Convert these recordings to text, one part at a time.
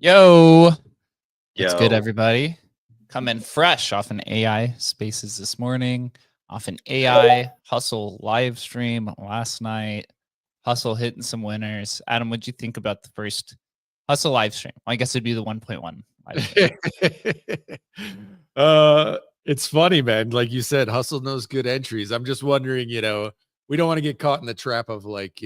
Yo, what's good, everybody? Coming fresh off an AI Spaces this morning, off an AI Hustle live stream last night. Hustle hitting some winners. Adam, what'd you think about the first Hustle live stream? Well, I guess it'd be the 1.1 live stream. It's funny, man. Like you said, Hustle knows good entries. I'm just wondering, we don't want to get caught in the trap of like,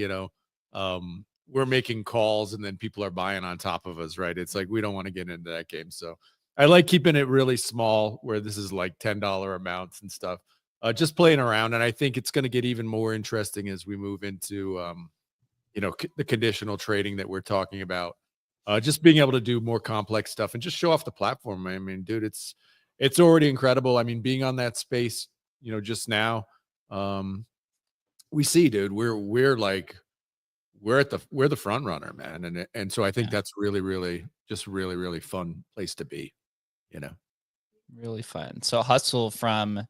we're making calls and then people are buying on top of us, right? It's like we don't want to get into that game. So I like keeping it really small where this is like $10 amounts and stuff, just playing around. And I think it's going to get even more interesting as we move into, the conditional trading that we're talking about, just being able to do more complex stuff and just show off the platform. I mean, dude, it's already incredible. I mean, being on that space, just now, we see, dude, we're the front runner, man. And so I think that's really, really fun place to be, Really fun. So Hustle from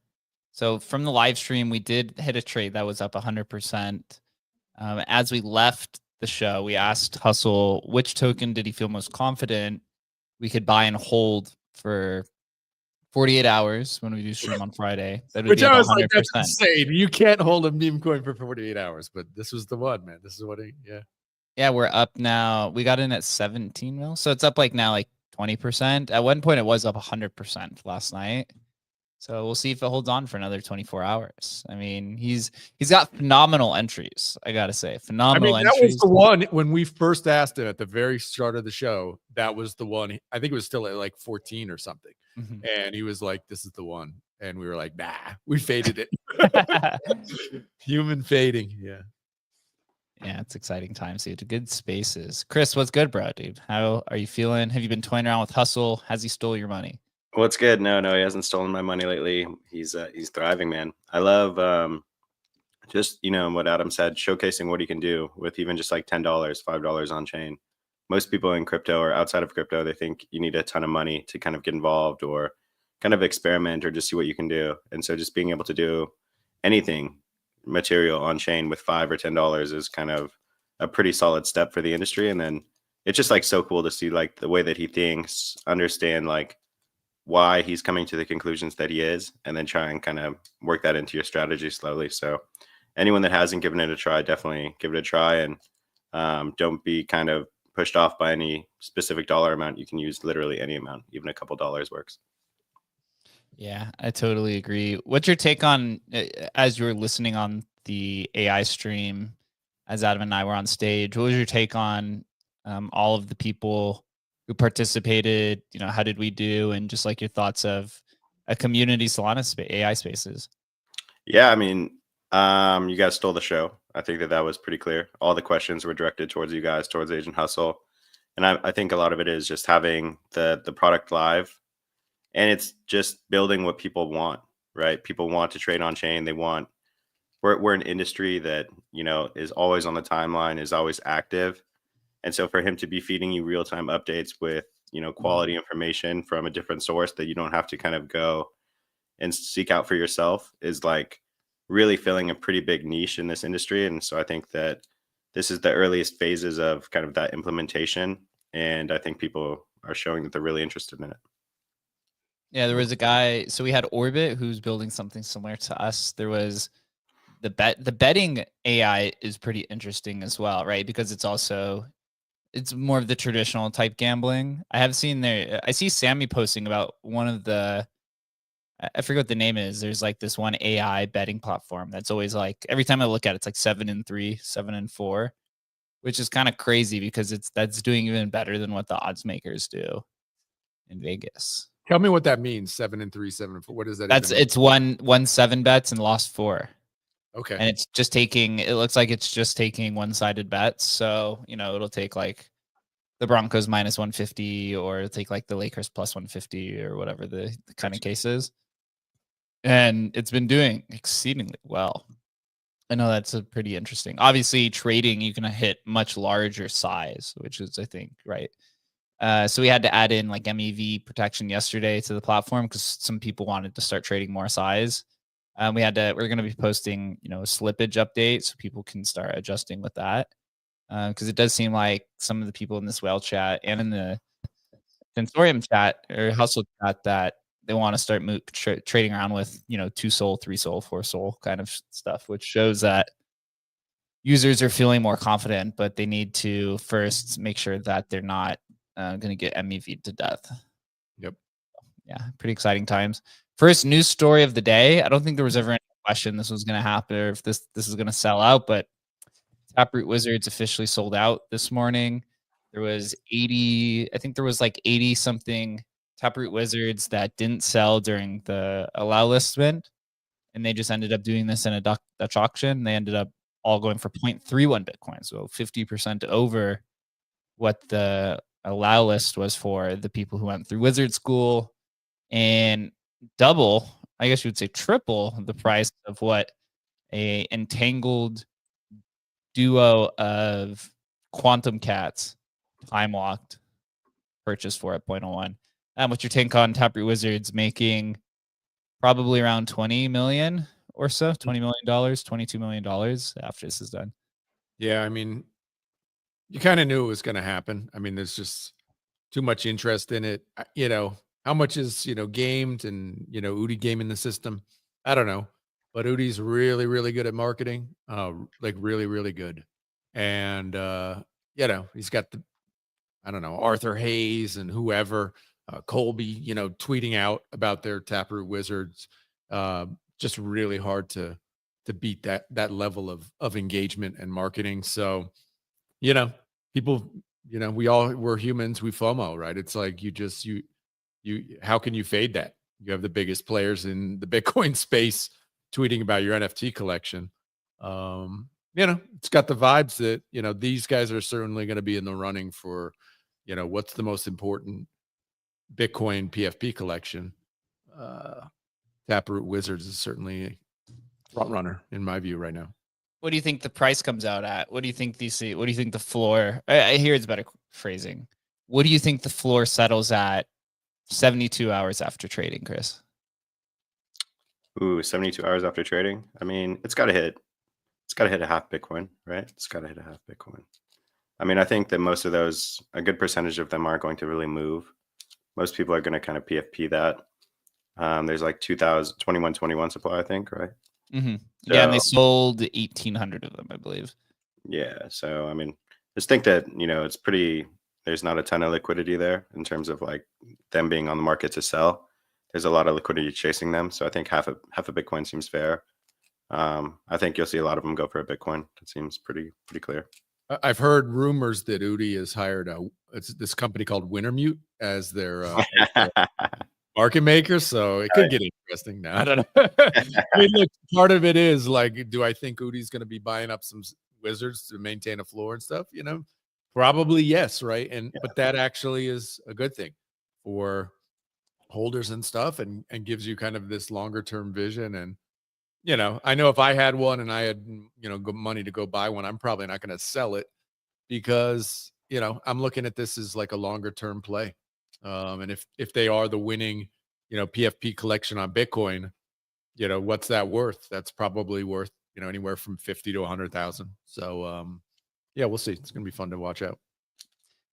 the live stream, we did hit a trade that was up 100%. As we left the show, we asked Hustle which token did he feel most confident we could buy and hold for 48 hours when we do stream on Friday. That would Which be I was 100%. like, that's insane. You can't hold a meme coin for 48 hours, but this was the one, man. This is what Yeah, we're up now. We got in at 17 mil. So it's up like now like 20%. At one point it was up 100% last night. So we'll see if it holds on for another 24 hours. I mean, he's got phenomenal entries. I gotta say, I phenomenal mean, that was entries. the one when we first asked him at the very start of the show. That was the one. I think it was still at like 14 or something. Mhm. And he was like, "This is the one." And we were like, "Nah, we faded it." Human fading. Yeah. Yeah, it's exciting times, dude. Good spaces. Chris, what's good, bro, dude? How are you feeling? Have you been toying around with Hustle? Has he stole your money? What's good? No, no, he hasn't stolen my money lately. He's thriving, man. I love just what Adam said, showcasing what he can do with even just like $10, $5 on chain. Most people in crypto or outside of crypto, they think you need a ton of money to kind of get involved or kind of experiment or just see what you can do. And so just being able to do anything material on chain with $5 or $10 is kind of a pretty solid step for the industry. And then it's just like so cool to see like the way that he thinks, understand like why he's coming to the conclusions that he is, and then try and kind of work that into your strategy slowly. So anyone that hasn't given it a try, definitely give it a try, and don't be kind of pushed off by any specific dollar amount. You can use literally any amount, even a couple dollars works. Yeah, I totally agree. What's your take on as you were listening on the AI stream, as Adam and I were on stage? What was your take on all of the people who participated? You know, how did we do? And just like your thoughts of a community Solana AI spaces. Yeah, I mean, you guys stole the show. I think that was pretty clear. All the questions were directed towards you guys, towards Agent Hustle, and I think a lot of it is just having the product live, and it's just building what people want, right? People want to trade on chain. They want we're an industry that is always on the timeline, is always active, and so for him to be feeding you real time updates with quality information from a different source that you don't have to kind of go and seek out for yourself is like really filling a pretty big niche in this industry. And so I think that this is the earliest phases of kind of that implementation, and I think people are showing that they're really interested in it. Yeah, there was a guy. So we had Orbit who's building something similar to us. There was the betting AI is pretty interesting as well, right? Because it's more of the traditional type gambling. I see Sammy posting about one of the I forget what the name is. There's like this one AI betting platform that's always like every time I look at it, it's like 7-3, 7-4, which is kind of crazy because that's doing even better than what the odds makers do in Vegas. Tell me what that means. 7-3, 7-4. What does that That's even mean? it's won 7 bets and lost 4. Okay. And it looks like it's just taking one-sided bets. So, it'll take like the Broncos minus 150 or it'll take like the Lakers plus 150 or whatever the kind of case is. And it's been doing exceedingly well. I know that's a pretty interesting. Obviously, trading, you can hit much larger size, which is, I think, right. So we had to add in like MEV protection yesterday to the platform because some people wanted to start trading more size. We're going to be posting, a slippage update so people can start adjusting with that. Because it does seem like some of the people in this whale chat and in the Sensorium chat or Hustle chat that they want to start trading around with 2 SOL, 3 SOL, 4 SOL kind of stuff, which shows that users are feeling more confident, but they need to first make sure that they're not going to get MEV'd to death. Yep. Yeah, pretty exciting times. First news story of the day. I don't think there was ever any question this was going to happen or if this is going to sell out, but Taproot Wizards officially sold out this morning. There was 80, I think there was like 80 something Taproot Wizards that didn't sell during the allow list event. And they just ended up doing this in a Dutch auction. They ended up all going for 0.31 Bitcoin. So 50% over what the allow list was for the people who went through wizard school, and double, I guess you would say triple the price of what a entangled duo of quantum cats time locked purchased for at 0.01. What's your take on Taproot Wizards making probably around 20 million or so, $20 million, $22 million after this is done? Yeah, I mean, you kind of knew it was going to happen. I mean, there's just too much interest in it. How much is, gamed and, Udi gaming the system? I don't know. But Udi's really, really good at marketing. Like really, really good. And, he's got I don't know, Arthur Hayes and whoever Colby, tweeting out about their Taproot Wizards. Just really hard to beat that level of engagement and marketing. So, people, we're humans, we FOMO, right? It's like you how can you fade that? You have the biggest players in the Bitcoin space tweeting about your NFT collection. It's got the vibes that, these guys are certainly going to be in the running for, what's the most important Bitcoin PFP collection. Taproot Wizards is certainly a front runner in my view right now. What do you think the price comes out at? What do you think DC? What do you think the floor? I hear it's better phrasing. What do you think the floor settles at 72 hours after trading, Chris? Ooh, 72 hours after trading. I mean, it's got to hit a half Bitcoin, right? It's got to hit a half Bitcoin. I mean, I think that most of those, a good percentage of them aren't going to really move. Most people are going to kind of PFP that. There's like 21 supply, I think, right? Mm-hmm. So, yeah, and they sold 1,800 of them, I believe. Yeah. So, I mean, just think that, it's pretty, there's not a ton of liquidity there in terms of like them being on the market to sell. There's a lot of liquidity chasing them. So I think half a Bitcoin seems fair. I think you'll see a lot of them go for a Bitcoin. It seems pretty clear. I've heard rumors that Udi has hired this company called Wintermute as their market maker. So it could get interesting now. I don't know. I mean, look, part of it is like, do I think Udi's going to be buying up some wizards to maintain a floor and stuff? Probably yes, right? But that actually is a good thing for holders and stuff, and gives you kind of this longer term vision. And I know if I had one and I had money to go buy one, I'm probably not going to sell it because I'm looking at this as like a longer term play. And if they are the winning PFP collection on Bitcoin, what's that worth? That's probably worth anywhere from 50 to 100,000. So yeah, we'll see. It's gonna be fun to watch out.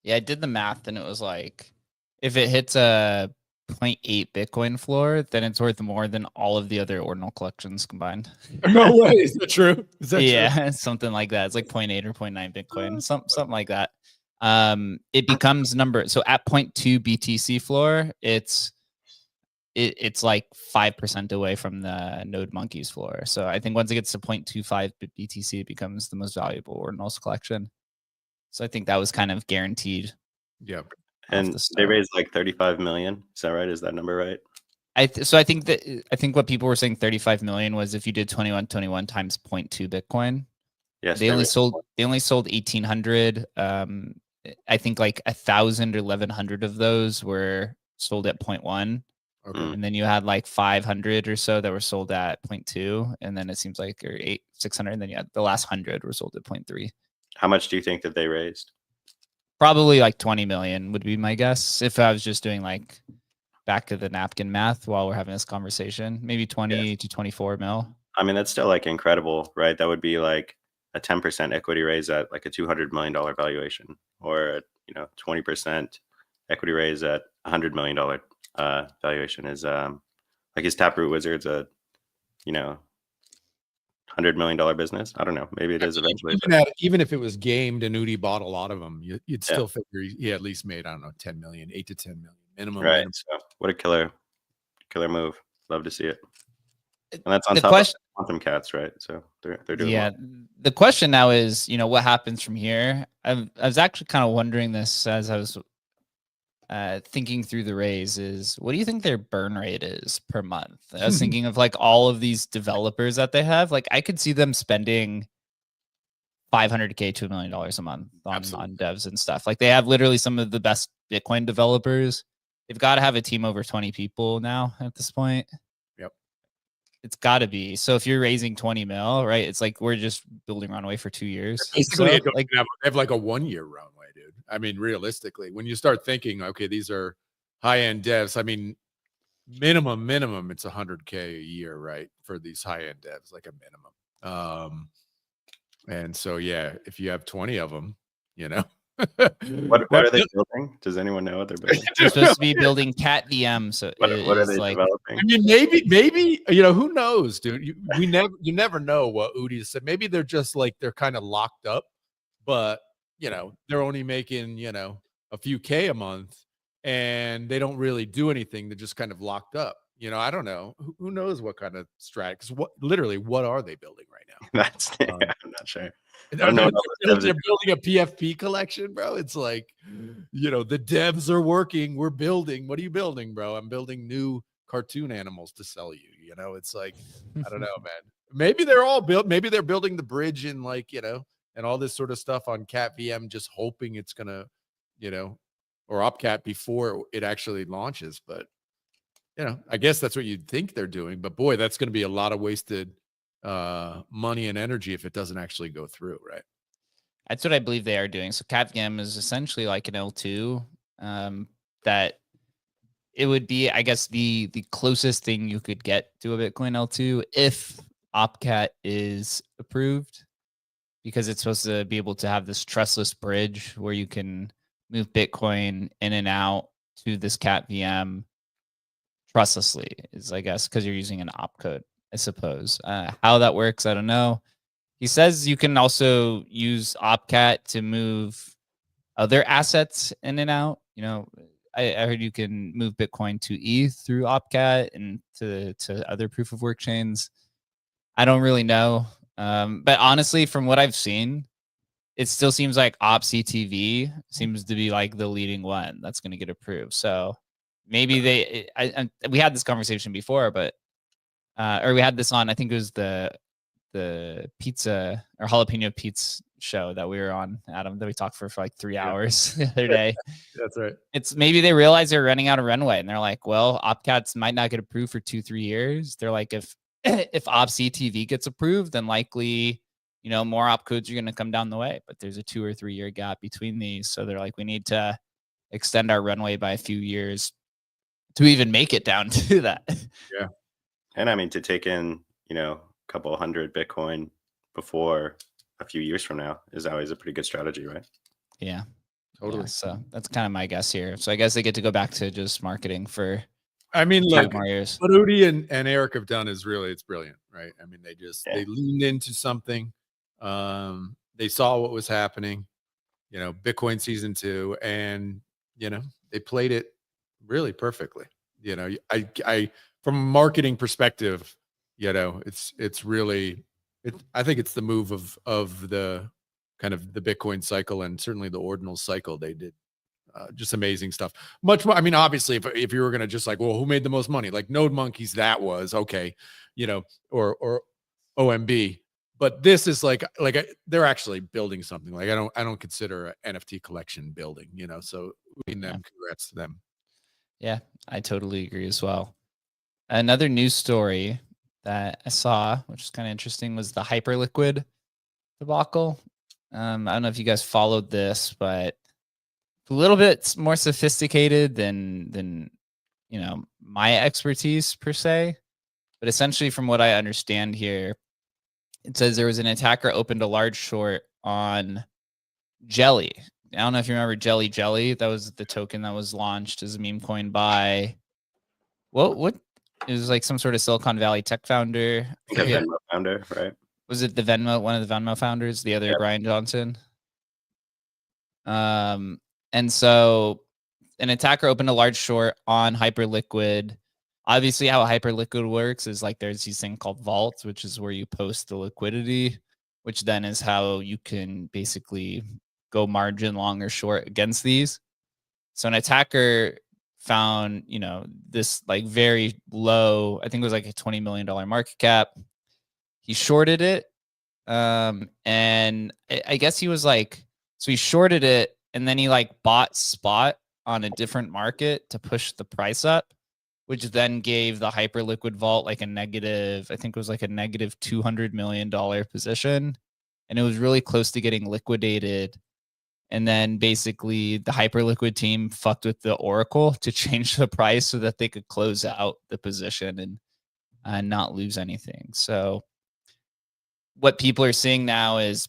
Yeah, I did the math and it was like if it hits a 0.8 Bitcoin floor, then it's worth more than all of the other ordinal collections combined. No way. Is that true? Is that true? Something like that. It's like 0.8 or 0.9 Bitcoin, something like that. It becomes so at 0.2 BTC floor, it's like 5% away from the Node Monkeys floor. So I think once it gets to 0.25 BTC, it becomes the most valuable ordinals collection. So I think that was kind of guaranteed. Yeah. And they raised like 35 million. Is that right? Is that number right? I think what people were saying 35 million was if you did 21 times 0.2 Bitcoin. Yes. They only sold 1,800. I think like 1,000 or 1,100 of those were sold at 0.1. Okay. And then you had like 500 or so that were sold at 0.2. And then it seems like 600. And then you had the last 100 were sold at 0.3. How much do you think that they raised? Probably like 20 million would be my guess. If I was just doing like back of the napkin math while we're having this conversation, maybe 20 to 24 mil. I mean, that's still like incredible, right? That would be like a 10% equity raise at like a $200 million valuation, or 20% equity raise at $100 million valuation is like his Taproot Wizards a $100 million business. I don't know. Maybe it is eventually. Even if it was gamed and Udi bought a lot of them, you'd still figure he at least made, I don't know, 10 million, 8 to 10 million minimum. Right. So what a killer move. Love to see it. And that's on top of Quantum Cats, right? So they're doing well. The question now is, what happens from here? I was actually kind of wondering this as I was thinking through the raise is, what do you think their burn rate is per month? I was thinking of like all of these developers that they have. Like I could see them spending $500K to $1 million a month on devs and stuff. Like they have literally some of the best Bitcoin developers. They've got to have a team over 20 people now at this point. Yep. It's got to be. So if you're raising 20 mil, right? It's like we're just building runway for 2 years. Basically, so, they have like a 1 year runway, dude. I mean, realistically, when you start thinking, okay, these are high-end devs. I mean, minimum, it's 100K a year, right? For these high-end devs, like a minimum. And so, yeah, if you have 20 of them, what are they building? Does anyone know what they're building? They're supposed to be building Cat VM. So what are they developing? I mean, maybe who knows, dude? You never know what Udi said. Maybe they're just like they're kind of locked up, but they're only making a few K a month, and they don't really do anything. They're just kind of locked up. I don't know. Who knows what kind of strat? Because what are they building right now? I'm not sure. I They're, don't know they're what all those devs are building a PFP collection, bro. It's like, the devs are working. We're building. What are you building, bro? I'm building new cartoon animals to sell you. It's like, I don't know, man. Maybe they're all built. Maybe they're building the bridge and and all this sort of stuff on Cat VM, just hoping it's gonna, or OpCat before it actually launches. But I guess that's what you'd think they're doing. But boy, that's going to be a lot of wasted money and energy if it doesn't actually go through, right? That's what I believe they are doing. So CatVM is essentially like an L2 that it would be, I guess, the closest thing you could get to a Bitcoin L2 if OpCat is approved, because it's supposed to be able to have this trustless bridge where you can move Bitcoin in and out to this Cat VM trustlessly, is, I guess, because you're using an opcode, I suppose. How that works, I don't know. He says you can also use OpCat to move other assets in and out. I heard you can move Bitcoin to ETH through OpCat and to other proof of work chains. I don't really know. But honestly, from what I've seen, it still seems like OpCTV seems to be like the leading one that's going to get approved. So maybe we had this conversation before, but or we had this on, I think it was the pizza or jalapeno pizza show that we were on, Adam, that we talked for like 3 hours the other day. That's right. It's maybe they realize they're running out of runway and they're like, well, OpCats might not get approved for 2-3 years. They're like, if OpCTV gets approved, then likely, more opcodes are going to come down the way, but there's a 2 or 3 year gap between these. So they're like, we need to extend our runway by a few years to even make it down to that. Yeah. And I mean, to take in, a couple hundred Bitcoin before a few years from now is always a pretty good strategy, right? Yeah. Totally. Yeah, so that's kind of my guess here. So I guess they get to go back to just marketing for, I mean, like, more years. What Udi and Eric have done is really, it's brilliant, right? I mean, they leaned into something. They saw what was happening, Bitcoin season 2, and they played it really perfectly. I from a marketing perspective, it's really, I think it's the move of the kind of the Bitcoin cycle, and certainly the ordinal cycle. They did just amazing stuff. Much more. I mean, obviously, if you were going to just like, well, who made the most money? Like Node Monkeys, that was okay, or OMB. But this is like they're actually building something. Like I don't consider an NFT collection building. So congrats to them. Yeah, I totally agree as well. Another news story that I saw, which is kind of interesting, was the Hyperliquid debacle. I don't know if you guys followed this, but a little bit more sophisticated than my expertise per se. But essentially, from what I understand here, it says there was an attacker opened a large short on Jelly. I don't know if you remember Jelly. That was the token that was launched as a meme coin by what it was like some sort of Silicon Valley tech founder. I think a Venmo founder, right? Was it one of the Venmo founders, the other Brian Johnson? And so an attacker opened a large short on Hyperliquid. Obviously, how Hyperliquid works is like there's these thing called vaults, which is where you post the liquidity, which then is how you can basically go margin long or short against these. So an attacker found, this like very low, I think it was like a $20 million market cap. He shorted it. And I guess he was like, so he shorted it and then he like bought spot on a different market to push the price up, which then gave the Hyperliquid vault like a negative, I think it was like a negative $200 million position. And it was really close to getting liquidated. And then basically the Hyperliquid team fucked with the Oracle to change the price so that they could close out the position and not lose anything. So what people are seeing now is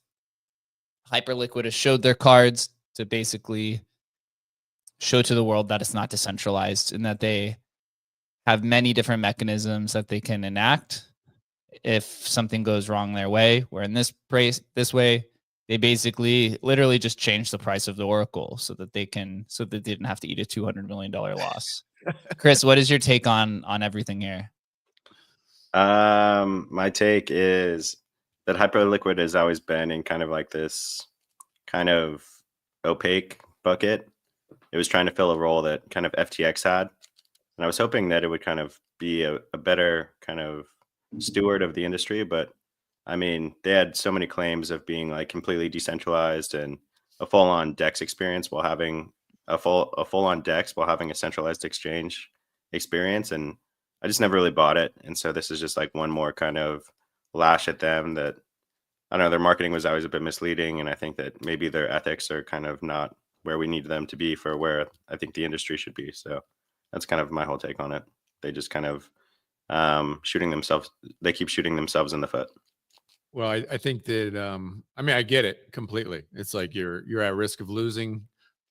Hyperliquid has showed their cards to basically show to the world that it's not decentralized and that they have many different mechanisms that they can enact if something goes wrong their way. Where in this way, they basically literally just changed the price of the Oracle so that they didn't have to eat a $200 million loss. Chris, what is your take on everything here? My take is that Hyperliquid has always been in kind of like this kind of opaque bucket. It was trying to fill a role that kind of FTX had. And I was hoping that it would kind of be a better kind of steward of the industry. But I mean, they had so many claims of being like completely decentralized and a full-on DEX experience while having a full-on DEX while having a centralized exchange experience. And I just never really bought it. And so this is just like one more kind of lash at them that, I don't know, their marketing was always a bit misleading. And I think that maybe their ethics are kind of not where we need them to be for where I think the industry should be. So that's kind of my whole take on it. They just kind of they keep shooting themselves in the foot. Well, I think that I mean, I get it completely. It's like you're at risk of losing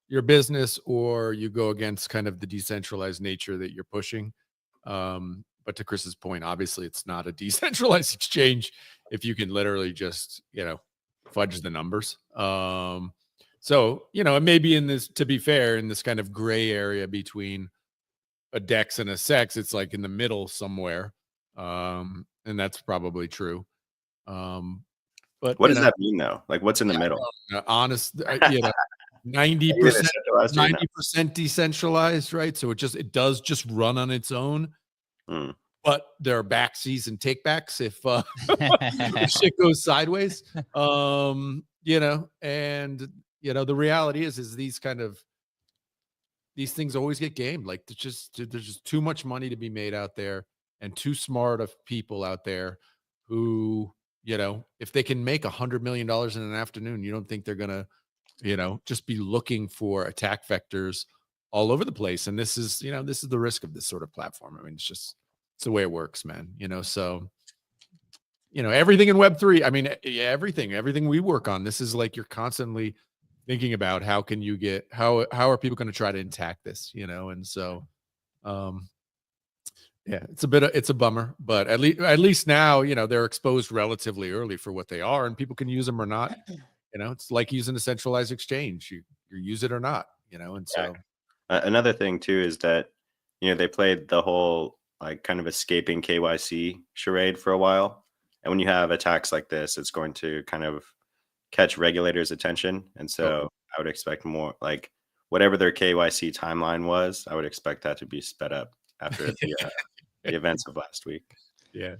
your business, or you go against kind of the decentralized nature that you're pushing. But to Chris's point, obviously it's not a decentralized exchange if you can literally just, fudge the numbers. So, it may be in this, to be fair, in this kind of gray area between a DEX and a SEX. It's like in the middle somewhere. And that's probably true. But what does that mean though? Like what's in the middle? Honest, 90% decentralized, right? So it does just run on its own. But there are backsies and takebacks if if shit goes sideways. And the reality is these things always get gamed. Like there's just too much money to be made out there, and too smart of people out there who, if they can make $100 million in an afternoon, you don't think they're gonna, just be looking for attack vectors all over the place. And this is the risk of this sort of platform. I mean, it's the way it works, man. So everything in Web3. I mean, everything we work on. This is like you're constantly thinking about how are people going to try to attack this, and so it's a bummer, but at least now they're exposed relatively early for what they are, and people can use them or not. It's like using a centralized exchange. You use it or not, and so another thing too is that they played the whole like kind of escaping KYC charade for a while, and when you have attacks like this, it's going to kind of catch regulators' attention. And so I would expect more, like whatever their KYC timeline was, I would expect that to be sped up after the events of last week. Yeah.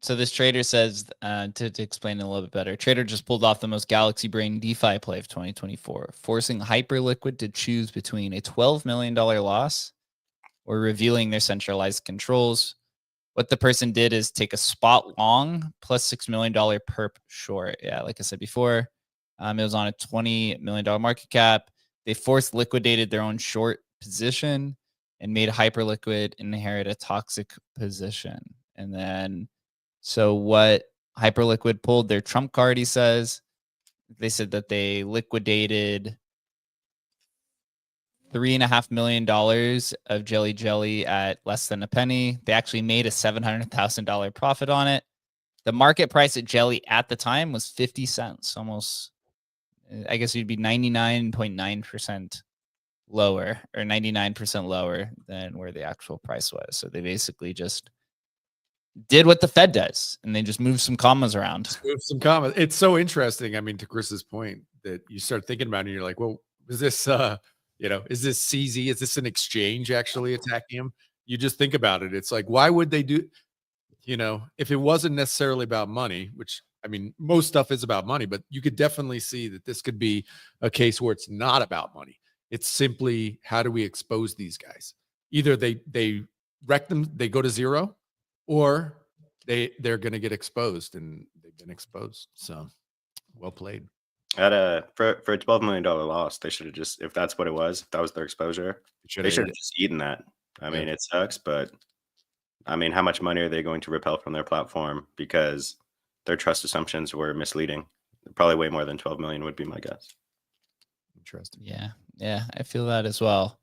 So this trader says, to explain it a little bit better, trader just pulled off the most galaxy brain DeFi play of 2024, forcing Hyperliquid to choose between a $12 million loss or revealing their centralized controls. What the person did is take a spot long plus $6 million perp short. Yeah, like I said before, it was on a $20 million market cap. They forced liquidated their own short position and made Hyperliquid inherit a toxic position. And then, so what Hyperliquid pulled their trump card, he says. They said that they liquidated $3.5 million of Jelly at less than a penny. They actually made a $700,000 profit on it. The market price at Jelly at the time was 50 cents, almost, I guess you'd be 99.9% lower, or 99% lower than where the actual price was. So they basically just did what the Fed does, and they just moved some commas around. It's so interesting. I mean, to Chris's point, that you start thinking about it and you're like, well, is this is this CZ? Is this an exchange actually attacking him? You just think about it. It's like, why would they do, if it wasn't necessarily about money, which, I mean, most stuff is about money, but you could definitely see that this could be a case where it's not about money. It's simply, how do we expose these guys? Either they wreck them, they go to zero, or they're going to get exposed, and they've been exposed. So well played. For a $12 million loss, they should have just, if that's what it was, if that was their exposure, they should have just eaten that. I mean, it sucks, but I mean, how much money are they going to repel from their platform because their trust assumptions were misleading? Probably way more than 12 million would be my guess. Interesting. Yeah, I feel that as well.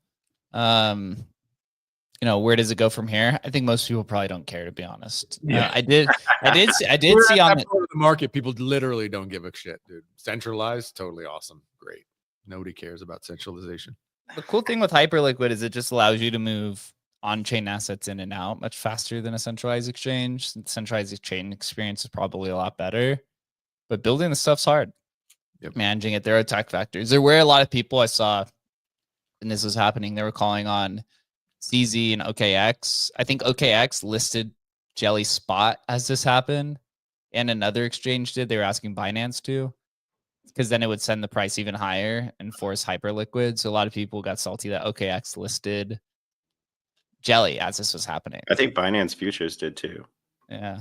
where does it go from here? I think most people probably don't care, to be honest. Yeah. I did We're see at on that part of the market, people literally don't give a shit, dude. Centralized, totally awesome, great. Nobody cares about centralization. the cool thing with Hyperliquid is it just allows you to move on-chain assets in and out much faster than a centralized exchange. The centralized exchange experience is probably a lot better, but building the stuff's hard. Yep. Managing it, there are attack factors. There were a lot of people I saw, and this was happening. They were calling on CZ and OKX. I think OKX listed Jelly Spot as this happened, and another exchange did. They were asking Binance to, because then it would send the price even higher and force Hyperliquid. So a lot of people got salty that OKX listed Jelly as this was happening. I think Binance Futures did too. Yeah.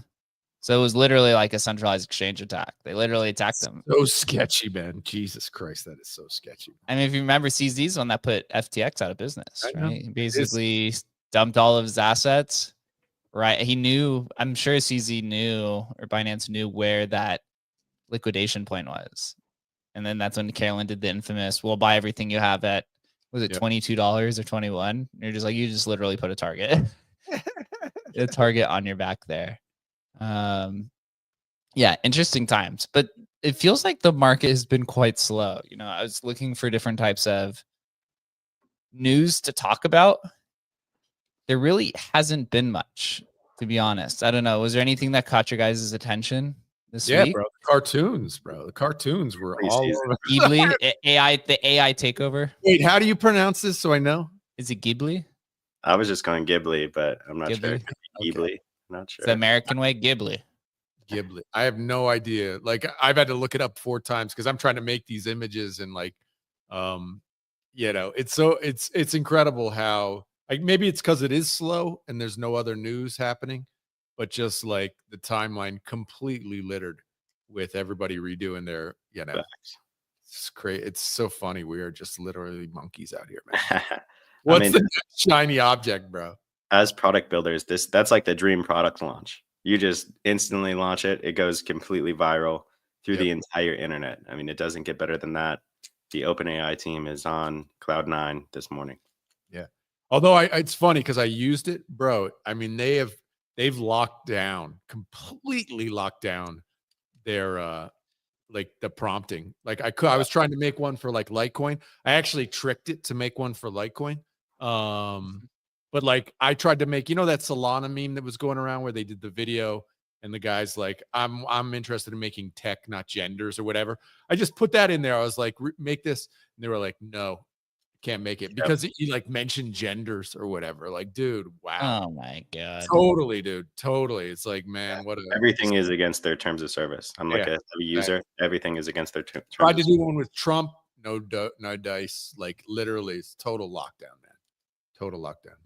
So it was literally like a centralized exchange attack. They literally attacked them. So sketchy, man. Jesus Christ, that is so sketchy. I mean, if you remember, CZ's one that put FTX out of business, I know. right? He basically dumped all of his assets, right? He knew, I'm sure CZ knew, or Binance knew where that liquidation point was. And then that's when Carolyn did the infamous, we'll buy everything you have at, was it $22 or 21? You're just like, you just literally put a target, a target on your back there. Yeah, interesting times, but it feels like the market has been quite slow. I was looking for different types of news to talk about. There really hasn't been much, to be honest. I don't know. Was there anything that caught your guys' attention this week? Bro. Cartoons, bro. The cartoons were all over. Ghibli, the AI takeover. Wait, how do you pronounce this so I know? Is it Ghibli? I was just going Ghibli, but I'm not sure. Ghibli? Ghibli, not sure. It's the American way, Ghibli. Ghibli. I have no idea. Like, I've had to look it up 4 times because I'm trying to make these images and like, it's incredible how, like, maybe it's because it is slow and there's no other news happening, but just like the timeline completely littered with everybody redoing their, it's great. It's so funny. We are just literally monkeys out here, man. What's the shiny object, bro? As product builders, that's like the dream product launch. You just instantly launch it. It goes completely viral through the entire internet. I mean, it doesn't get better than that. The OpenAI team is on cloud 9 this morning. Yeah. Although it's funny because I used it, bro. I mean, they've completely locked down their like the prompting. Like I was trying to make one for like Litecoin. I actually tricked it to make one for Litecoin. But like I tried to make, that Solana meme that was going around where they did the video and the guy's like, I'm interested in making tech, not genders or whatever. I just put that in there. I was like, make this. And they were like, no, can't make it because he like mentioned genders or whatever. Like, dude, wow. Oh my God. Totally, dude. Totally. It's like, man, everything is against their terms of service. I'm like a user. Right. Everything is against their terms. Tried to do one with Trump. No dice. Like literally, it's total lockdown, man. Total lockdown.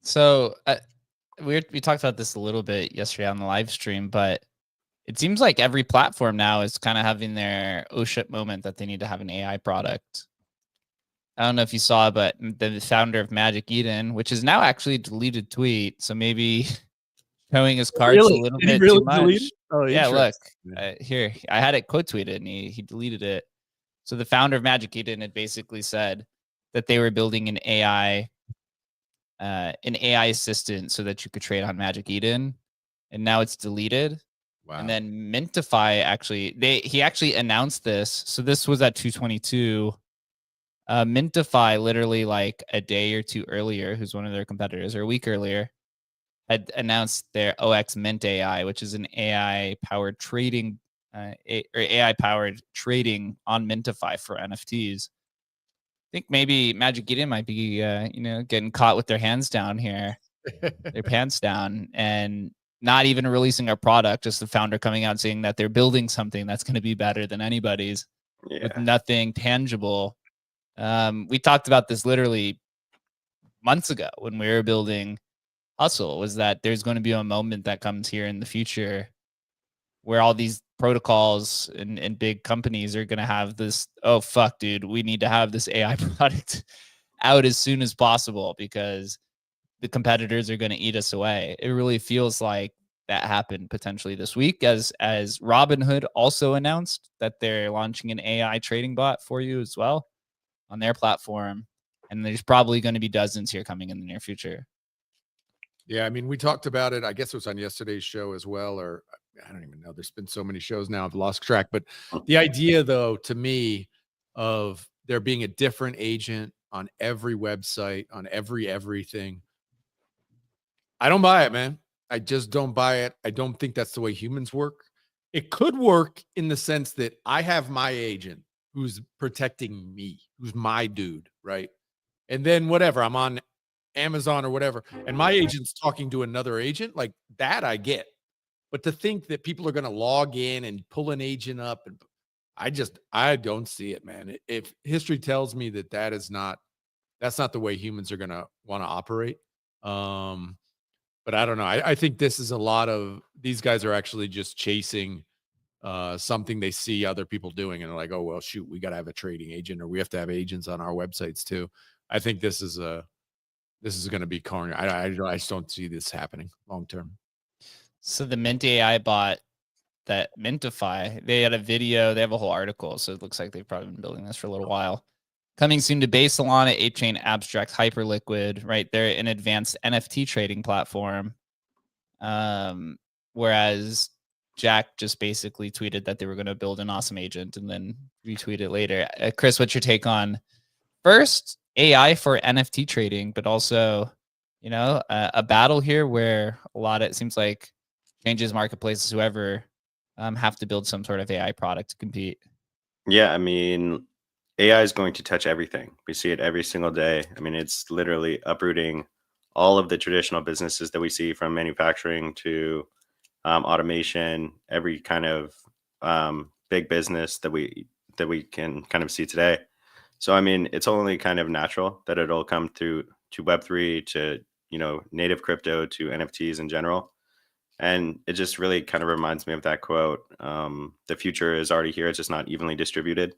So we talked about this a little bit yesterday on the live stream, but it seems like every platform now is kind of having their oh shit moment that they need to have an AI product. I don't know if you saw, but the founder of Magic Eden, which is now actually a deleted tweet, so maybe showing his cards a little bit too much. Oh, yeah, look, here, I had it quote tweeted and he deleted it. So the founder of Magic Eden had basically said that they were building an AI assistant so that you could trade on Magic Eden, and now it's deleted. Wow. And then Mintify he actually announced this. So this was at 222. Mintify literally like a day or two earlier, who's one of their competitors, or a week earlier, had announced their OX Mint AI, which is an AI powered trading AI powered trading on Mintify for NFTs. I think maybe Magic Eden might be getting caught with their hands down here, their pants down, and not even releasing a product, just the founder coming out saying that they're building something that's going to be better than anybody's with nothing tangible. We talked about this literally months ago when we were building Hustle, was that there's going to be a moment that comes here in the future where all these protocols and big companies are going to have this, oh, fuck, dude, we need to have this AI product out as soon as possible because the competitors are going to eat us away. It really feels like that happened potentially this week as Robinhood also announced that they're launching an AI trading bot for you as well on their platform. and there's probably going to be dozens here coming in the near future. Yeah, I mean, we talked about it. I guess it was on yesterday's show as well, or I don't even know. There's been so many shows now, I've lost track. But the idea, though, to me, of there being a different agent on every website, on everything, I don't buy it, man. I just don't buy it. I don't think that's the way humans work. It could work in the sense that I have my agent who's protecting me, who's my dude, right? And then whatever, I'm on Amazon or whatever, and my agent's talking to another agent, like that I get. But to think that people are going to log in and pull an agent up, and I don't see it, man. If history tells me that that's not the way humans are going to want to operate. But I don't know. I think this is a lot of these guys are actually just chasing something they see other people doing, and they're like, oh well, shoot, we got to have a trading agent, or we have to have agents on our websites too. I think this is going to be corny. I just don't see this happening long term. So the Mint AI bot, that NFTFi, they had a video, they have a whole article, so it looks like they've probably been building this for a little while. Coming soon to base Solana, 8chain Abstract Hyperliquid, right? They're an advanced NFT trading platform. Whereas Jack just basically tweeted that they were going to build an awesome agent and then retweet it later. Chris, what's your take on first AI for NFT trading, but also, you know, a battle here where it seems like changes, marketplaces, whoever have to build some sort of AI product to compete. Yeah, I mean, AI is going to touch everything. We see it every single day. I mean, it's literally uprooting all of the traditional businesses that we see, from manufacturing to automation, every kind of big business that we can kind of see today. So, I mean, it's only kind of natural that it'll come through to Web3, to, you know, native crypto, to NFTs in general. And it just really kind of reminds me of that quote. The future is already here. It's just not evenly distributed.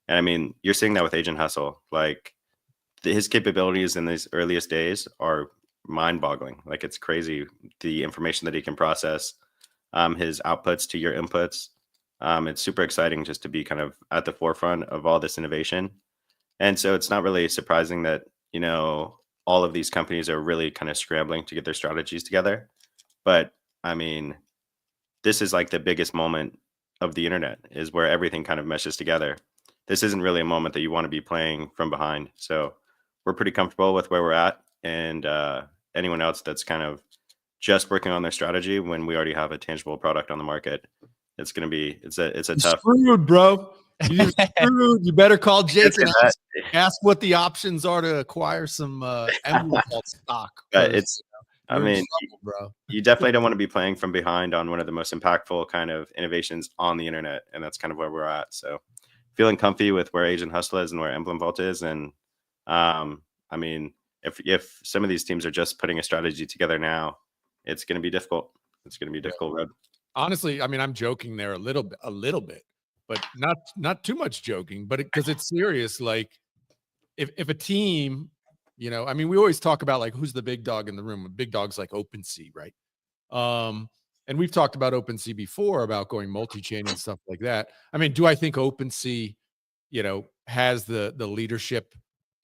And I mean, you're seeing that with Agent Hustle. Like, his capabilities in these earliest days are mind-boggling. Like, it's crazy, the information that he can process, his outputs to your inputs. It's super exciting just to be kind of at the forefront of all this innovation. And so it's not really surprising that, you know, all of these companies are really kind of scrambling to get their strategies together. But I mean, this is like the biggest moment of the internet, is where everything kind of meshes together. This isn't really a moment that you want to be playing from behind. So we're pretty comfortable with where we're at. And anyone else that's kind of just working on their strategy when we already have a tangible product on the market, it's going to be, it's a tough. Screwed, bro. You're screwed. You better call Jake and ask what the options are to acquire some Emblem stock. It's, I mean, trouble, bro. You definitely don't want to be playing from behind on one of the most impactful kind of innovations on the internet. And that's kind of where we're at. So feeling comfy with where Agent Hustle is and where Emblem Vault is. And I mean, if some of these teams are just putting a strategy together now, it's going to be difficult. It's going to be a difficult road. Honestly, I mean, I'm joking there a little bit, but not too much joking, but because it's serious. Like, if a team, you know, I mean, we always talk about like who's the big dog in the room. Big dogs like OpenSea, right? And we've talked about OpenSea before, about going multi-chain and stuff like that. I mean, do I think OpenSea, you know, has the leadership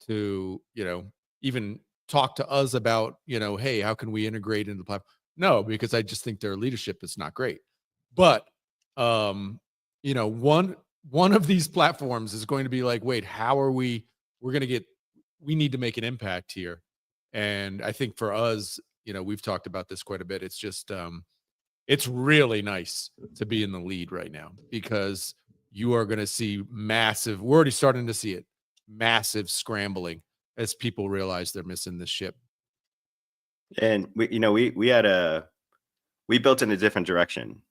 to, you know, even talk to us about, you know, hey, how can we integrate into the platform? No, because I just think their leadership is not great. But you know, one of these platforms is going to be like, wait, how are we need to make an impact here. And I think for us, you know, we've talked about this quite a bit. It's just it's really nice to be in the lead right now, because you are going to see we're already starting to see it, massive scrambling as people realize they're missing this ship. And we built in a different direction.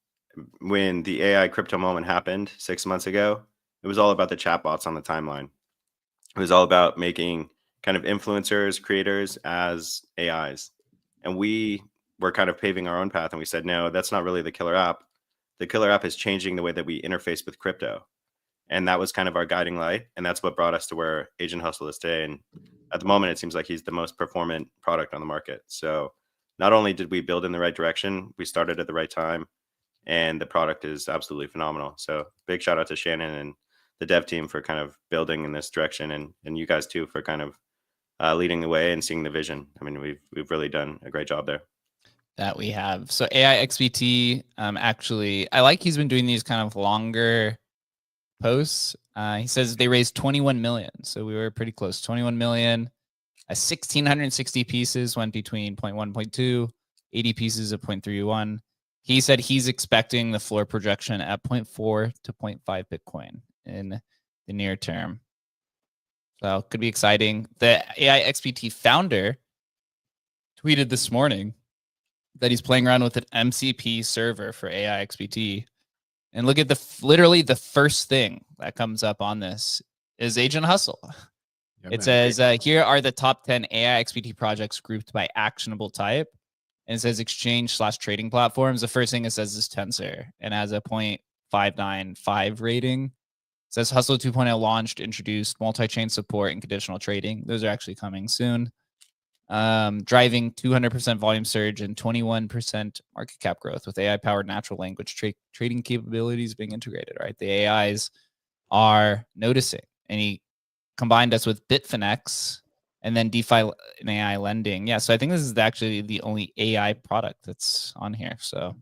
When the AI crypto moment happened 6 months ago, it was all about the chatbots on the timeline. It was all about making kind of influencers, creators as AIs. And we were kind of paving our own path, and we said, no, that's not really the killer app. The killer app is changing the way that we interface with crypto. And that was kind of our guiding light. And that's what brought us to where Agent Hustle is today. And at the moment, it seems like he's the most performant product on the market. So not only did we build in the right direction, we started at the right time, and the product is absolutely phenomenal. So big shout out to Shannon and the dev team for kind of building in this direction, and you guys too for kind of leading the way and seeing the vision. I mean, we've really done a great job there. That we have. So AI XBT, actually, I like he's been doing these kind of longer posts. He says they raised 21 million. So we were pretty close. 21 million. 1,660 pieces went between 0.1, 0.2, 80 pieces of 0.31. He said he's expecting the floor projection at 0.4 to 0.5 Bitcoin in the near term. So could be exciting. The AI XBT founder tweeted this morning that he's playing around with an MCP server for AI XBT. And look at literally the first thing that comes up on this is Agent Hustle. Yeah, it says, here are the top 10 AI XBT projects grouped by actionable type. And it says exchange/trading platforms. The first thing it says is Tensor and has a 0.595 rating. It says Hustle 2.0 launched, introduced multi-chain support and conditional trading. Those are actually coming soon. Driving 200% volume surge and 21% market cap growth with AI-powered natural language trading capabilities being integrated, right? The AIs are noticing. And he combined us with Bitfinex and then DeFi and AI lending. Yeah, so I think this is actually the only AI product that's on here. So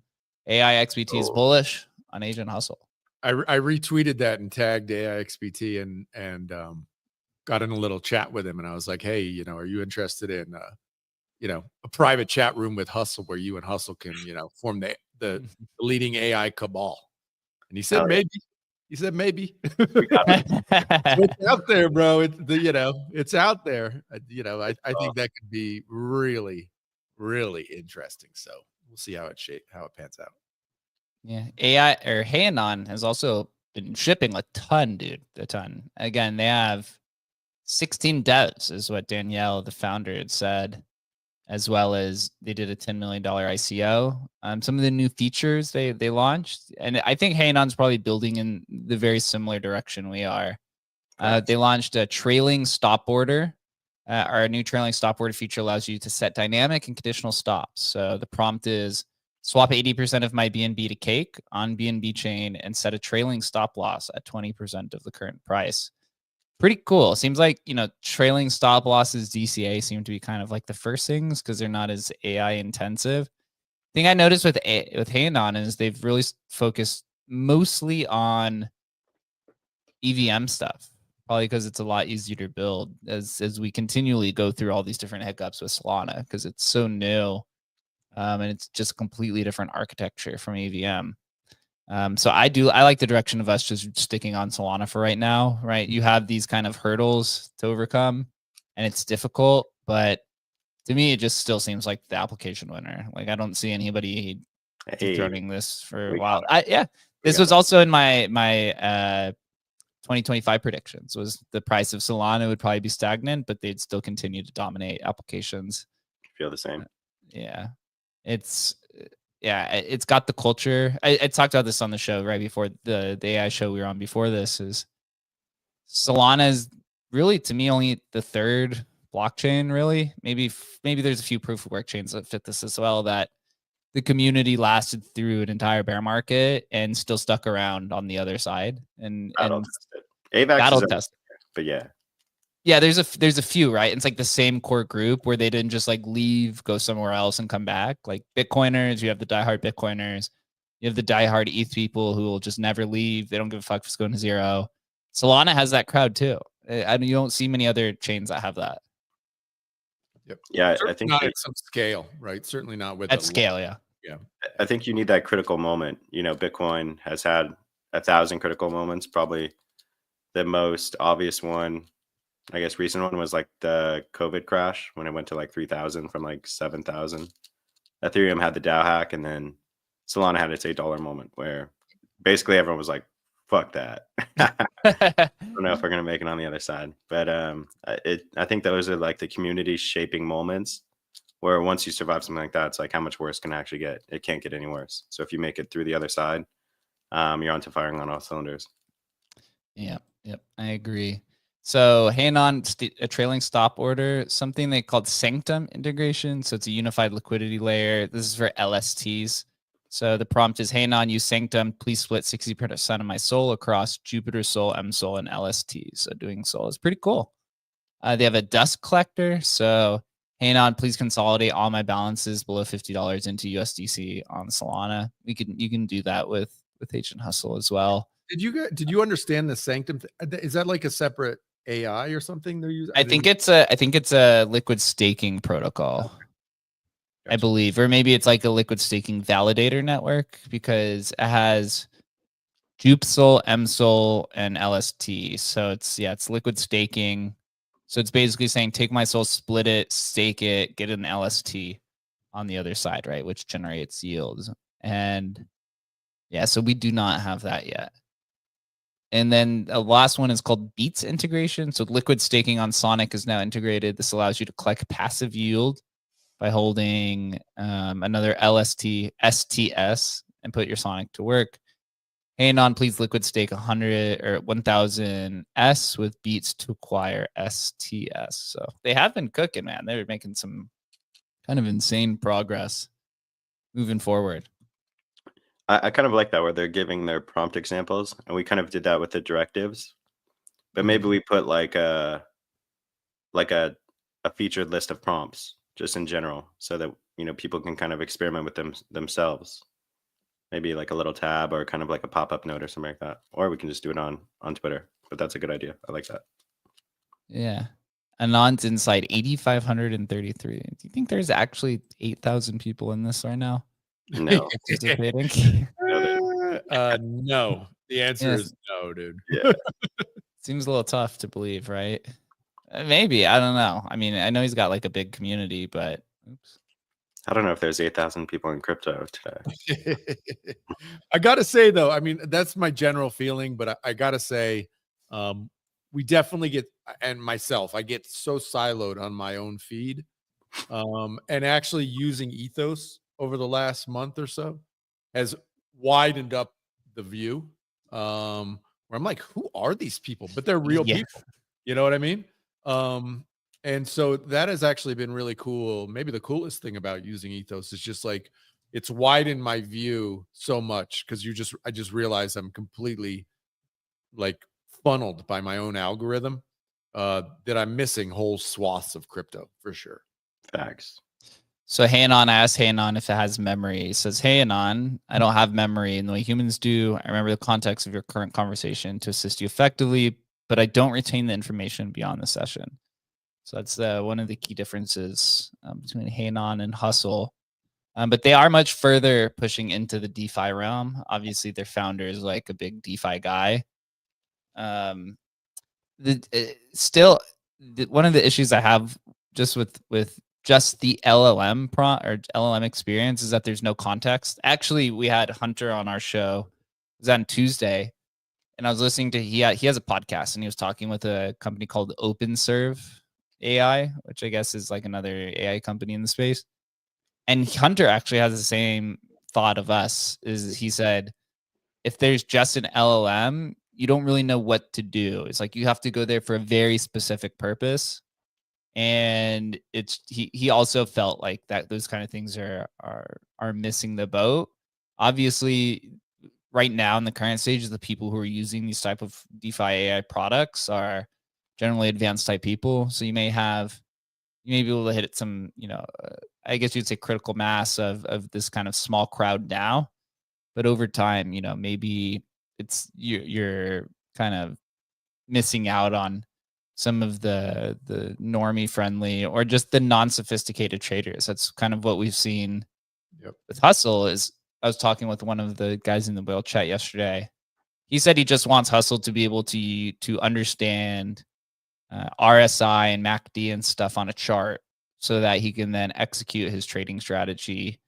AI XBT is bullish on Agent Hustle. I retweeted that and tagged AI XBT and got in a little chat with him, and I was like, hey, you know, are you interested in a private chat room with Hustle where you and Hustle can, form the leading AI cabal? And he said maybe. He said maybe. It's out there, bro. It's out there. I think that could be really, really interesting. So we'll see how it pans out. Yeah, AI or Hanon has also been shipping a ton, dude. A ton. Again, they have 16 devs, is what Danielle, the founder, had said, as well as they did a $10 million ICO. Some of the new features they launched, and I think Hanon's probably building in the very similar direction we are. They launched a trailing stop order. Our new trailing stop order feature allows you to set dynamic and conditional stops. So the prompt is swap 80% of my BNB to Cake on BNB chain and set a trailing stop loss at 20% of the current price. Pretty cool. Seems like, trailing stop losses, DCA, seem to be kind of like the first things because they're not as AI intensive. Thing I noticed with Hanon is they've really focused mostly on EVM stuff, probably because it's a lot easier to build as we continually go through all these different hiccups with Solana because it's so new. And it's just a completely different architecture from EVM. So I like the direction of us just sticking on Solana for right now, right? You have these kind of hurdles to overcome and it's difficult, but to me, it just still seems like the application winner. Like I don't see anybody running this for a while. This was also in my 2025 predictions was the price of Solana would probably be stagnant, but they'd still continue to dominate applications. Feel the same. Yeah. It's got the culture. I talked about this on the show right before the AI show we were on before this. Is Solana is really, to me, only the third blockchain, really. Maybe there's a few proof of work chains that fit this as well, that the community lasted through an entire bear market and still stuck around on the other side. And battle tested. But yeah, there's a few, right? It's like the same core group where they didn't just like leave, go somewhere else and come back. Like Bitcoiners, you have the diehard Bitcoiners, you have the diehard ETH people who will just never leave. They don't give a fuck if it's going to zero. Solana has that crowd too. You don't see many other chains that have that. Yep. Yeah, certainly I think not at some scale, right? Certainly not with at scale. Yeah. I think you need that critical moment. Bitcoin has had 1,000 critical moments. Probably the most obvious one, I guess, recent one was like the COVID crash when it went to like 3,000 from like 7,000. Ethereum had the DAO hack, and then Solana had its $8 moment where basically everyone was like, fuck that. I don't know if we're going to make it on the other side. But I think those are like the community shaping moments where once you survive something like that, it's like how much worse can it actually get? It can't get any worse. So if you make it through the other side, you're onto firing on all cylinders. Yep, I agree. So Hanon, a trailing stop order, something they called Sanctum integration. So it's a unified liquidity layer. This is for LSTs. So the prompt is, Hanon, use Sanctum. Please split 60% of my SOL across Jupiter SOL, MSOL, and LST. So doing SOL is pretty cool. They have a dust collector. So, hey, Anon, please consolidate all my balances below $50 into USDC on Solana. You can do that with Agent Hustle as well. Did you understand the Sanctum? Is that like a separate AI or something they're using? I think it's a liquid staking protocol. Gotcha. I believe, or maybe it's like a liquid staking validator network because it has Jupsol, MSOL, and LST. So it's liquid staking. So it's basically saying take my soul, split it, stake it, get an LST on the other side, right? Which generates yields. And yeah, so we do not have that yet. And then the last one is called Beats integration. So liquid staking on Sonic is now integrated. This allows you to collect passive yield by holding another LST STS and put your Sonic to work. Hey, Anon, please liquid stake 100 or 1000 S with Beats to acquire STS. So they have been cooking, man. They're making some kind of insane progress moving forward. I kind of like that where they're giving their prompt examples, and we kind of did that with the directives. But maybe we put like a featured list of prompts just in general, so that people can kind of experiment with them themselves. Maybe like a little tab or kind of like a pop-up note or something like that. Or we can just do it on Twitter. But that's a good idea. I like that. Yeah. Anon's Insight 8,533. Do you think there's actually 8,000 people in this right now? No. Participating? No. The answer Yes. is no, dude. Yeah. Seems a little tough to believe, right? Maybe. I don't know. I mean, I know he's got like a big community, but oops. I don't know if there's 8,000 people in crypto today. I gotta say though, I mean, that's my general feeling, but I gotta say, we definitely get, and myself, I get so siloed on my own feed, and actually using Ethos over the last month or so has widened up the view, where I'm like, who are these people? But they're real people. You know what I mean? And so that has actually been really cool. Maybe the coolest thing about using Ethos is just like it's widened my view so much because I just realized I'm completely like funneled by my own algorithm, that I'm missing whole swaths of crypto for sure. Facts. So Hey Anon asks Hey Anon if it has memory. He says, Hey Anon, I don't have memory in the way humans do. I remember the context of your current conversation to assist you effectively, but I don't retain the information beyond the session. So that's one of the key differences between Hey Anon and Hustle. But they are much further pushing into the DeFi realm. Obviously, their founder is like a big DeFi guy. One of the issues I have just with just the LLM or LLM experience is that there's no context. Actually, we had Hunter on our show. It was on Tuesday, and I was listening to he has a podcast, and he was talking with a company called OpenServe AI, which I guess is like another AI company in the space. And Hunter actually has the same thought of us. Is he said, if there's just an LLM, you don't really know what to do. It's like you have to go there for a very specific purpose. And he also felt like that those kind of things are missing the boat. Obviously, right now in the current stage, the people who are using these type of DeFi AI products are generally advanced type people. So you may be able to hit some, I guess you'd say critical mass of this kind of small crowd now, but over time, maybe it's you're kind of missing out on some of the normie friendly or just the non-sophisticated traders. That's kind of what we've seen with Hustle. Is I was talking with one of the guys in the whale chat yesterday. He said he just wants Hustle to be able to understand RSI and MACD and stuff on a chart so that he can then execute his trading strategy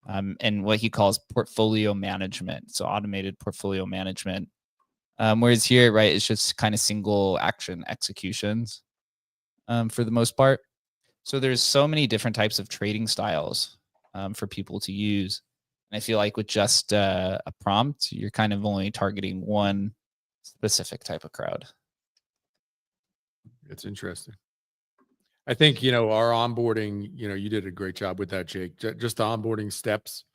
and what he calls portfolio management. So automated portfolio management. Whereas here, right, it's just kind of single action executions for the most part. So there's so many different types of trading styles for people to use. And I feel like with just a prompt, you're kind of only targeting one specific type of crowd. It's interesting. I think, our onboarding, you did a great job with that, Jake. Just the onboarding steps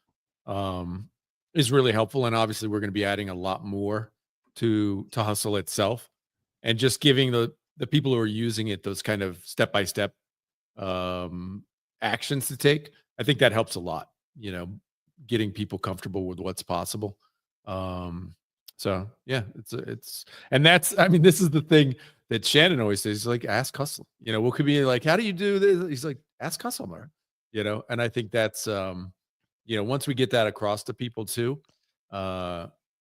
is really helpful. And obviously we're going to be adding a lot more to Hustle itself and just giving the the people who are using it, those kind of step-by-step actions to take, I think that helps a lot, getting people comfortable with what's possible. So yeah, and that's, I mean, this is the thing that Shannon always says, like, ask Hustle. What could be like, how do you do this? He's like, ask Hustle more, and I think that's once we get that across to people too,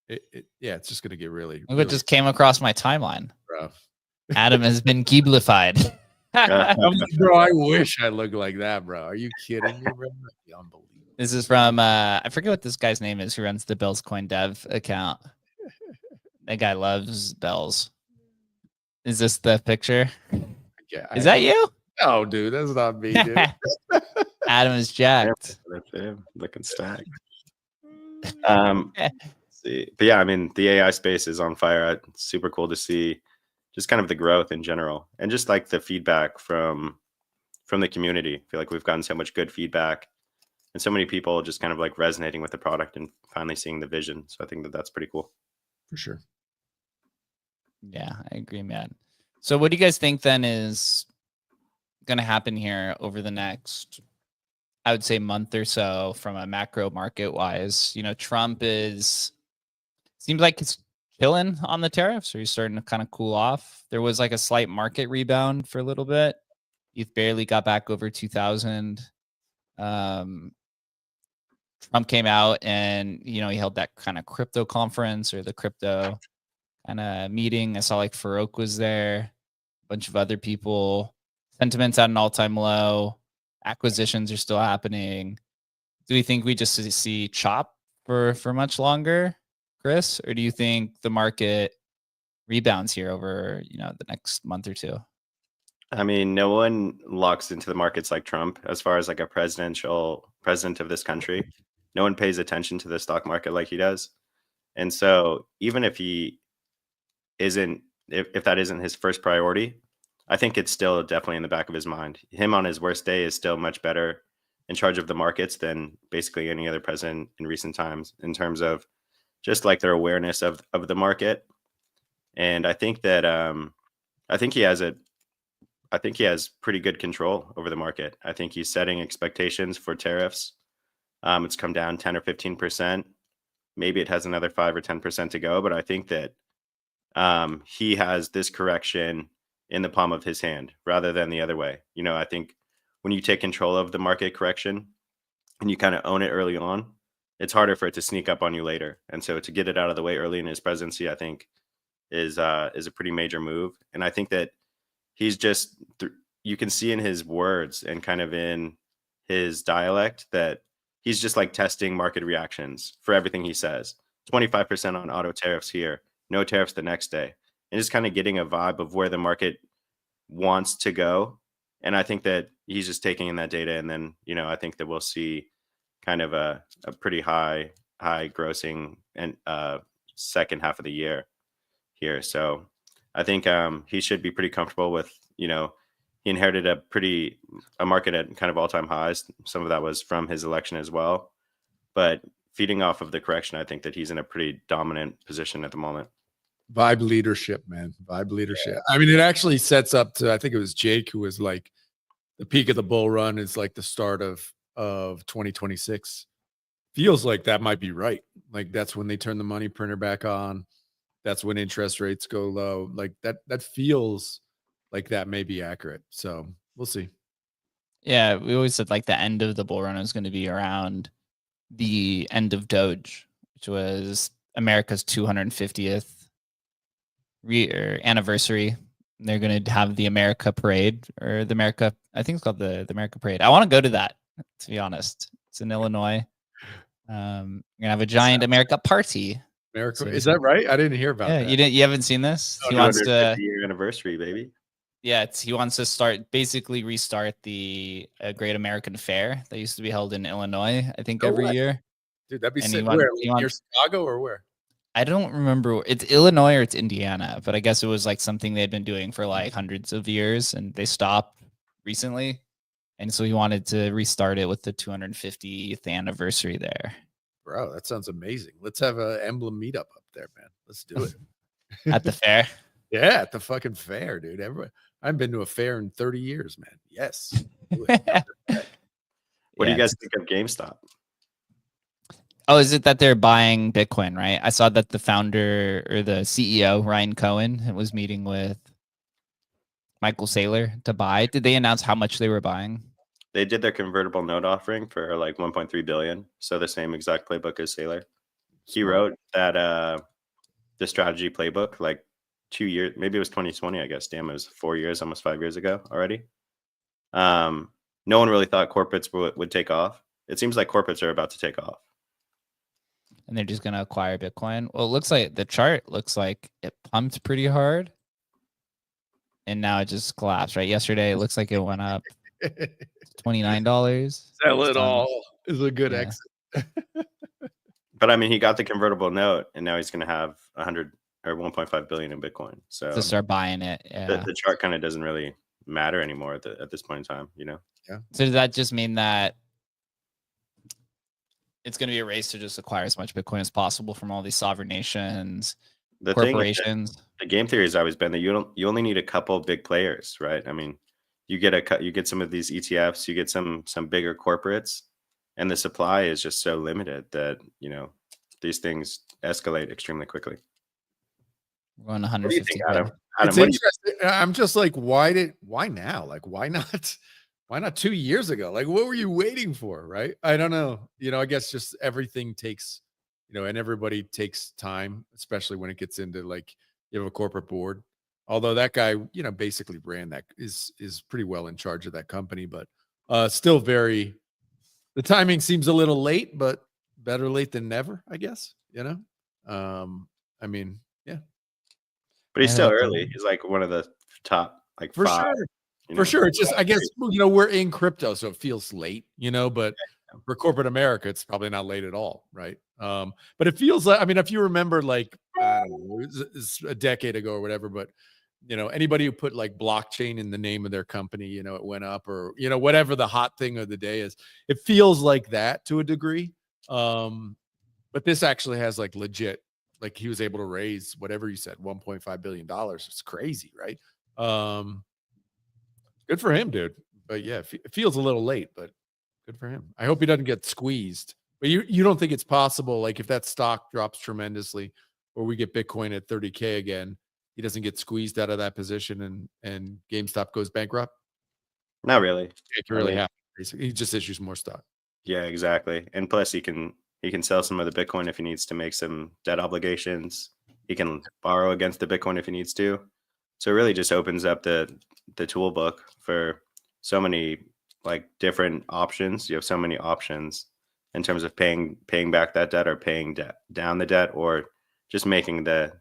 it's just gonna get really, Look what just came across my timeline. rough. Adam has been Keeblified. Bro, I wish I looked like that, bro. Are you kidding me, bro? That'd be unbelievable. This is from I forget what this guy's name is who runs the Bells Coin Dev account. That guy loves bells. Is this the picture? Yeah, is that you? No, dude, that's not me, dude. Adam is jacked. That's him, looking stacked. See, but yeah, I mean, the AI space is on fire. It's super cool to see just kind of the growth in general, and just like the feedback from the community. I feel like we've gotten so much good feedback, and so many people just kind of like resonating with the product and finally seeing the vision. So I think that that's pretty cool. For sure. Yeah, I agree, man. So what do you guys think then is going to happen here over the next, I would say, month or so from a macro market wise? Trump seems like it's chilling on the tariffs, or he's starting to kind of cool off. There was like a slight market rebound for a little bit. ETH barely got back over 2,000. Trump came out and, he held that kind of crypto conference, or the crypto kind of meeting. I saw like Farouk was there, a bunch of other people. Sentiment's at an all-time low. Acquisitions are still happening. Do we think we just see chop for much longer, Chris? Or do you think the market rebounds here over, the next month or two? I mean, no one locks into the markets like Trump. As far as like a president of this country, no one pays attention to the stock market like he does. And so even if he isn't, if that isn't his first priority, I think it's still definitely in the back of his mind. Him on his worst day is still much better in charge of the markets than basically any other president in recent times, in terms of just like their awareness of the market. And I think that I think he has pretty good control over the market. I think he's setting expectations for tariffs. It's come down 10 or 15%. Maybe it has another 5 or 10% to go, but I think that he has this correction in the palm of his hand rather than the other way. I think when you take control of the market correction and you kind of own it early on, it's harder for it to sneak up on you later. And so to get it out of the way early in his presidency, I think is a pretty major move. And I think that he's just, you can see in his words and kind of in his dialect that he's just like testing market reactions for everything he says. 25% on auto tariffs here, no tariffs the next day. And just kind of getting a vibe of where the market wants to go. And I think that he's just taking in that data. And then, I think that we'll see kind of a pretty high grossing and second half of the year here. So I think he should be pretty comfortable with, he inherited a market at kind of all-time highs. Some of that was from his election as well. But feeding off of the correction, I think that he's in a pretty dominant position at the moment. Vibe leadership, man. Vibe leadership. Yeah. I mean, it actually sets up to, I think it was Jake who was like, the peak of the bull run is like the start of 2026. Feels like that might be right. Like that's when they turn the money printer back on. That's when interest rates go low. Like that feels like that may be accurate. So we'll see. Yeah, we always said like the end of the bull run is going to be around the end of Doge, which was America's 250th anniversary. They're going to have the America Parade, or the America, I think it's called the America Parade. I want to go to that, to be honest. It's in Illinois. We're going to have a giant America party. America, is that right? I didn't hear about that. You haven't seen this? He wants to year anniversary, baby. Yeah, he wants to restart the Great American Fair that used to be held in Illinois, I think, every year. Dude, that'd be sick. Where? Near Chicago or where? I don't remember. It's Illinois or it's Indiana, but I guess it was like something they'd been doing for like hundreds of years, and they stopped recently. And so he wanted to restart it with the 250th anniversary there. Bro, that sounds amazing. Let's have an Emblem meetup up there, man. Let's do it. At the fair? Yeah, at the fucking fair, dude. Everybody, I've been to a fair in 30 years, man. Yes. Do it. What do Yeah, you guys think of GameStop? oh, is it that they're buying Bitcoin, right? I saw that the founder or the CEO, Ryan Cohen, was meeting with Michael Saylor to buy. Did they announce how much they were buying? They did their convertible note offering for like 1.3 billion. So the same exact playbook as Sailor. He Smart. wrote that the strategy playbook like 2 years, maybe it was 2020, I guess. Damn, it was 4 years, almost 5 years ago already. No one really thought corporates would take off. It seems like corporates are about to take off. And they're just going to acquire Bitcoin. Well, it looks like the chart looks like it pumped pretty hard. And now it just collapsed, right? Yesterday, it looks like it went up $29. Sell it all is a good Yeah. exit. But I mean, he got the convertible note, and now he's going to have 100 or 1.5 billion in Bitcoin. So To start buying it. Yeah. the chart kind of doesn't really matter anymore at this point in time, you know? So does that just mean that it's going to be a race to just acquire as much Bitcoin as possible from all these sovereign nations, The thing is that corporations? the game theory has always been that you only need a couple big players, right? I mean, you get some of these ETFs, you get some bigger corporates, and the supply is just so limited that, you know, these things escalate extremely quickly. We're going What do you 150. think, Adam? It's What do you interesting. I'm just like, why now? Like, why not 2 years ago? Like, what were you waiting for? Right? I don't know. You know, I guess just everything takes, you know, and everybody takes time, especially when it gets into like you have a corporate board. Although that guy, you know, basically ran that is pretty well in charge of that company, but still very the timing seems a little late, but better late than never, I guess, you know. I mean, yeah. But he's I still like early. He's like one of the top like For 5. sure. You For know? sure. It's just, I guess, you know, we're in crypto, so it feels late, you know, but for corporate America, it's probably not late at all. Right. But it feels like, I mean, if you remember, like, I don't know, it's a decade ago or whatever, but, you know, anybody who put like blockchain in the name of their company, you know, it went up or, you know, whatever the hot thing of the day is, it feels like that to a degree. But this actually has like legit, like he was able to raise whatever you said, $1.5 billion. It's crazy, right? Good for him, dude. But yeah, it feels a little late, but good for him. I hope he doesn't get squeezed. But you don't think it's possible, like if that stock drops tremendously, or we get Bitcoin at 30K again, he doesn't get squeezed out of that position and GameStop goes bankrupt? Not really. It can really happen. Basically, he just issues more stock. Yeah, exactly. And plus he can sell some of the Bitcoin if he needs to make some debt obligations. He can borrow against the Bitcoin if he needs to. So it really just opens up the tool book for so many like different options. You have so many options in terms of paying back that debt or paying down the debt or just making the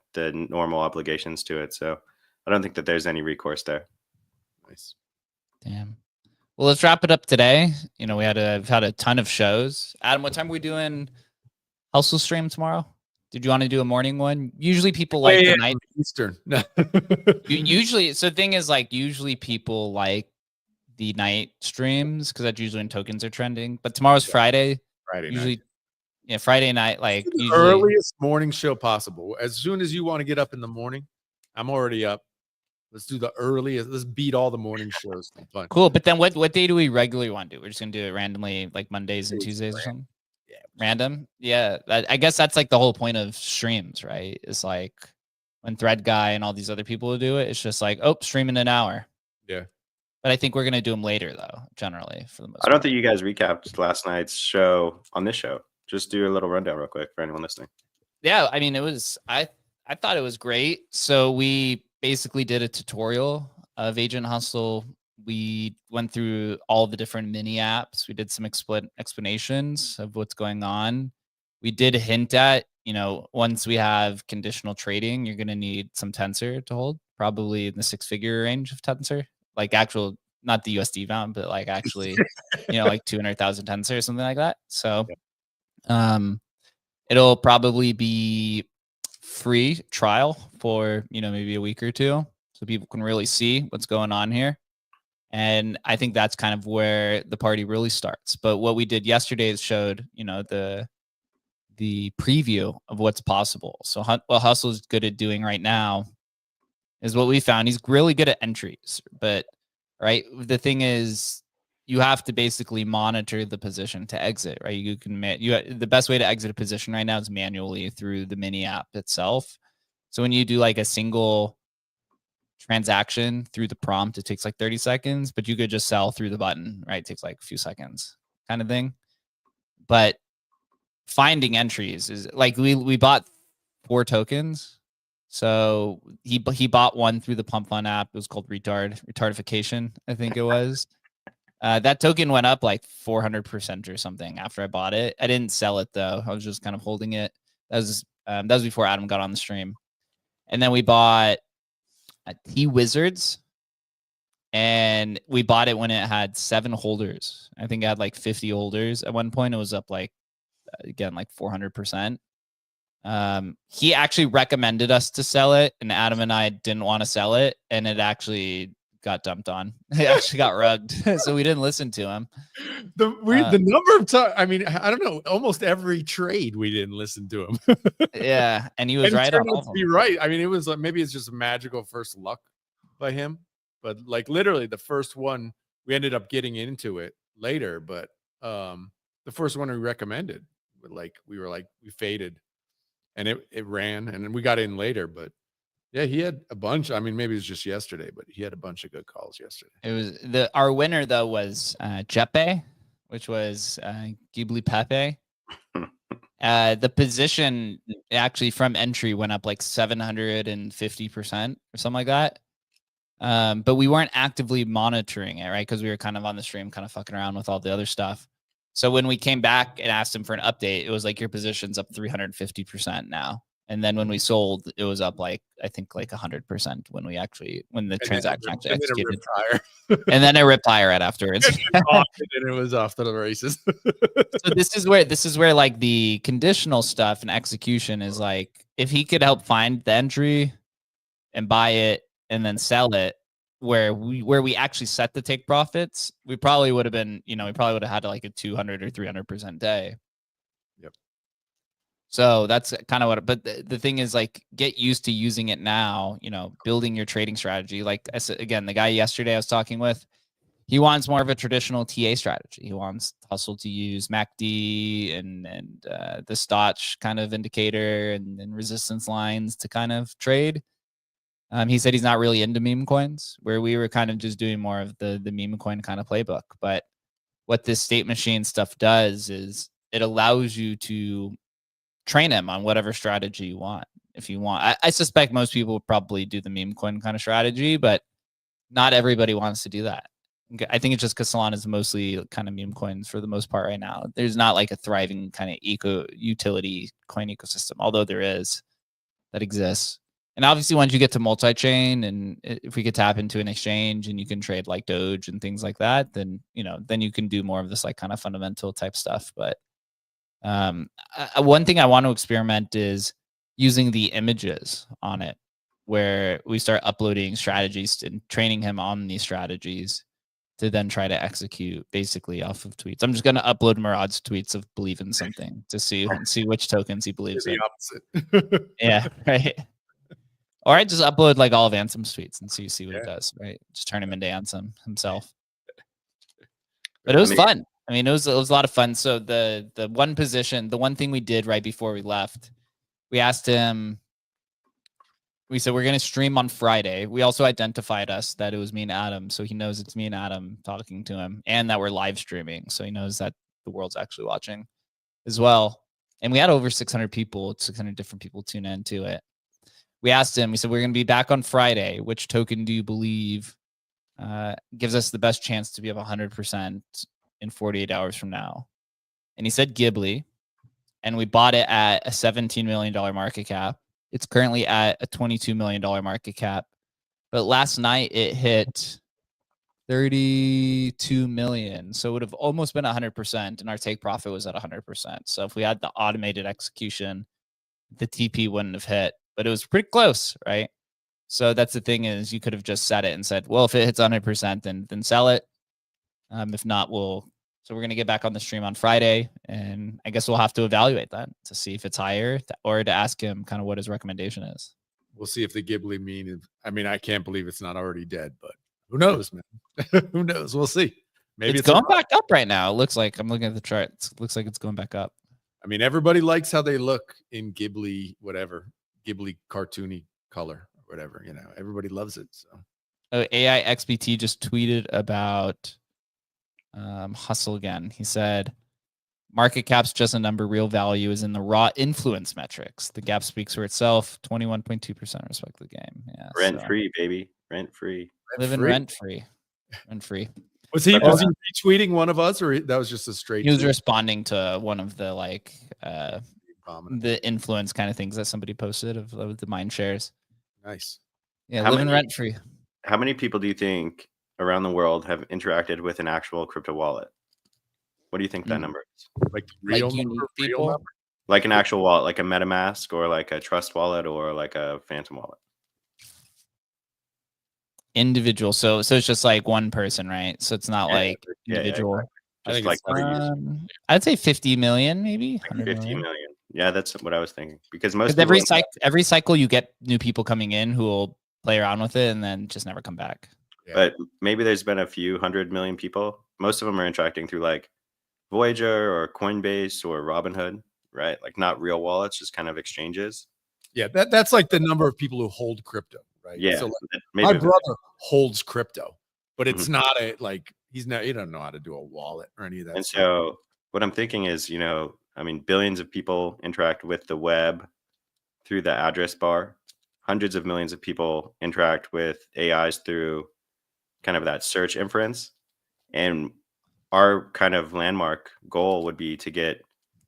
normal obligations to it. So I don't think that there's any recourse there. Nice. Damn. Well, let's wrap it up today. You know, we've had a ton of shows. Adam, what time are we doing Hustle stream tomorrow? Did you want to do a morning one? Usually people like the night Eastern. usually, so the thing is, like, usually people like the night streams because that's usually when tokens are trending. But tomorrow's Friday. Friday Usually, night. yeah, Friday night, like The usually earliest morning show possible. As soon as you want to get up in the morning, I'm already up. Let's do the earliest. Let's beat all the morning shows. Fun. cool. But then what day do we regularly want to do? We're just gonna do it randomly, like Mondays and Tuesdays or something. Yeah, Random. Yeah, I guess that's like the whole point of streams, right? It's like when Thread Guy and all these other people do it, it's just like, oh, stream in an hour. Yeah. But I think we're gonna do them later, though. Generally, for the most. I don't think you guys recapped last night's show on this show. Just do a little rundown real quick for anyone listening. Yeah, I mean, it was. I thought it was great. So we basically did a tutorial of Agent Hustle. We went through all the different mini apps. We did some explanations of what's going on. We did hint at, you know, once we have conditional trading, you're going to need some tensor to hold, probably in the 6-figure range of tensor, like actual, not the USD amount, but like actually, you know, like 200,000 tensor or something like that. So, it'll probably be free trial for, you know, maybe a week or two, so people can really see what's going on here. And I think that's kind of where the party really starts. But what we did yesterday is showed, you know, the preview of what's possible. So what Hustle is good at doing right now is what we found. He's really good at entries, but right, the thing is, you have to basically monitor the position to exit, right? You can the best way to exit a position right now is manually through the mini app itself. So when you do like a single transaction through the prompt, it takes like 30 seconds, but you could just sell through the button, right? It takes like a few seconds kind of thing. But finding entries is like we bought 4 tokens. So he bought one through the Pump Fund app. It was called Retardification, I think it was. That token went up like 400% or something after I bought it. I didn't sell it though. I was just kind of holding it. That was before Adam got on the stream. And then we bought T Wizards, and we bought it when it had 7 holders. I think it had like 50 holders. At one point, it was up like, again, like 400%. He actually recommended us to sell it, and Adam and I didn't want to sell it, and it actually got dumped on. It actually got rugged, so we didn't listen to him. The number of times, I mean, I don't know, almost every trade we didn't listen to him. Yeah, and he was right on all of them. Be right. I mean, it was like, maybe it's just a magical first luck by him, but like literally the first one we ended up getting into it later, but the first one we recommended, we faded, and it ran, and then we got in later, but yeah, he had a bunch. I mean, maybe it was just yesterday, but he had a bunch of good calls yesterday. It was our winner though was Jeppe, which was Ghibli Pepe. The position actually from entry went up like 750% or something like that. But we weren't actively monitoring it, right? Because we were kind of on the stream, kind of fucking around with all the other stuff. So when we came back and asked him for an update, it was like, your position's up 350% now. And then when we sold, it was up like, I think like 100% when the transaction actually executed. And then it ripped higher right afterwards. And it was off to the races. So this is where like the conditional stuff and execution is like, if he could help find the entry and buy it and then sell it, where we actually set the take profits, we probably would have been, we probably would have had like a 200 or 300% day. Yep. So that's kind of but the thing is, like, get used to using it now, building your trading strategy. Like I said, again, the guy yesterday I was talking with, he wants more of a traditional TA strategy. He wants Hustle to use MACD and the Stotch kind of indicator and resistance lines to kind of trade. He said he's not really into meme coins, where we were kind of just doing more of the meme coin kind of playbook. But what this state machine stuff does is it allows you to train him on whatever strategy you want. If you want, I suspect most people would probably do the meme coin kind of strategy, but not everybody wants to do that. I think it's just because Solana is mostly kind of meme coins for the most part right now. There's not like a thriving kind of utility coin ecosystem, although there is, that exists. And obviously, once you get to multi-chain, and if we could tap into an exchange and you can trade like Doge and things like that, then then you can do more of this like kind of fundamental type stuff. But one thing I want to experiment is using the images on it, where we start uploading strategies and training him on these strategies to then try to execute basically off of tweets. I'm just going to upload Murad's tweets of believe in something to see which tokens he believes in. The opposite. Yeah, right. Or I just upload like all of Ansem's tweets and see what it does, right? Just turn him into Ansem himself. But it was fun. I mean, it was a lot of fun. So the one thing we did right before we left, we asked him, we said, we're going to stream on Friday. We also identified us that it was me and Adam. So he knows it's me and Adam talking to him, and that we're live streaming. So he knows that the world's actually watching as well. And we had over 600 different people tune into it. We asked him, we said, we're going to be back on Friday. Which token do you believe gives us the best chance to be up 100% in 48 hours from now? And he said Ghibli. And we bought it at a $17 million market cap. It's currently at a $22 million market cap. But last night it hit 32 million. So it would have almost been 100%. And our take profit was at 100%. So if we had the automated execution, the TP wouldn't have hit. But it was pretty close, right? So that's the thing, is you could have just set it and said, well, if it hits 100%, then sell it. If not, so we're going to get back on the stream on Friday, and I guess we'll have to evaluate that to see if it's higher, or to ask him kind of what his recommendation is. We'll see if the Ghibli meme. I mean, I can't believe it's not already dead, but who knows, man? Who knows? We'll see. Maybe it's going back up right now. It looks like, I'm looking at the chart. It looks like it's going back up. I mean, everybody likes how they look in Ghibli, whatever, Ghibli cartoony color or whatever. You know, everybody loves it. So, AI XBT just tweeted about Hustle again. He said, market cap's just a number. Real value is in the raw influence metrics. The gap speaks for itself. 21.2% respect the game. Yeah, Rent free, baby. Rent free. Living rent free. Rent free. Was he retweeting one of us, or that was just a straight? He was responding to one of the the influence kind of things that somebody posted of the mind shares. Nice. Yeah, living rent free. How many people do you think around the world have interacted with an actual crypto wallet? What do you think that number is? Like real people? number? Like an actual wallet, like a MetaMask or like a Trust wallet or like a Phantom wallet? Individual. So it's just like one person, right? So it's not like individual. Yeah, exactly. Just like I'd say 50 million, maybe 50 million. Yeah, that's what I was thinking. Because most every cycle you get new people coming in who will play around with it and then just never come back. Yeah. But maybe there's been a few 100 million people. Most of them are interacting through like Voyager or Coinbase or Robinhood, right? Like not real wallets, just kind of exchanges. Yeah, that's like the number of people who hold crypto, right? Yeah. So like, maybe my brother holds crypto, but it's not a like he doesn't know how to do a wallet or any of that. And stuff. so what I'm thinking is, I mean, billions of people interact with the web through the address bar. Hundreds of millions of people interact with AIs through kind of that search inference. And our kind of landmark goal would be to get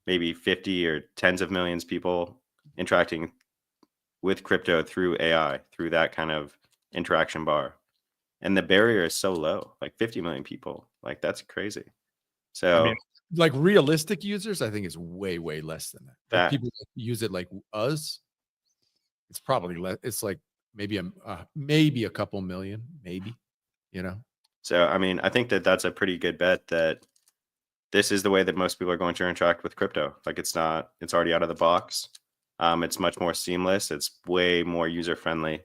maybe 50 or tens of millions of people interacting with crypto through AI, through that kind of interaction bar. And the barrier is so low, like 50 million people. Like that's crazy. So I mean, like realistic users, I think is way, way less than that. Like people that use it like us, it's probably less. It's like maybe a couple million, maybe, So, I mean, I think that that's a pretty good bet that this is the way that most people are going to interact with crypto. Like it's already out of the box. It's much more seamless. It's way more user friendly.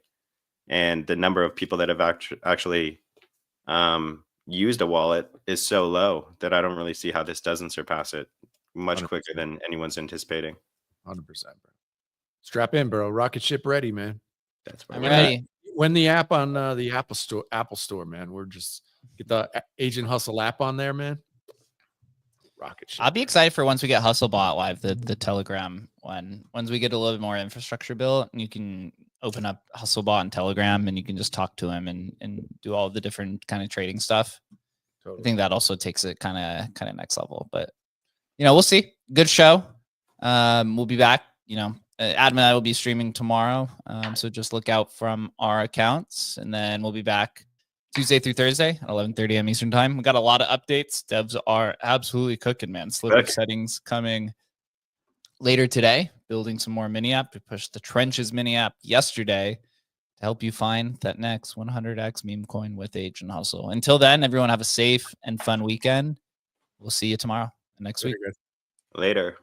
And the number of people that have actually used a wallet is so low that I don't really see how this doesn't surpass it much 100%. quicker than anyone's anticipating. 100%, bro. Strap in, bro. Rocket ship ready, man. That's where I'm we're ready. at. When the app on the Apple Store, man, we're just get the Agent Hustle app on there, man. Rocket ship. I'll be excited for once we get HustleBot live, the Telegram one. Once we get a little bit more infrastructure built, and you can open up HustleBot and Telegram, and you can just talk to him and do all the different kind of trading stuff. Totally. I think that also takes it kind of next level. But we'll see. Good show. We'll be back. Adam and I will be streaming tomorrow, so just look out from our accounts, and then we'll be back Tuesday through Thursday at 11:30 a.m. Eastern time. We got a lot of updates. Devs are absolutely cooking, man. Slippage settings coming later today. Building some more mini app. We pushed the Trenches mini app yesterday to help you find that next 100x meme coin with Agent Hustle. Until then, everyone have a safe and fun weekend. We'll see you tomorrow, next week. Later.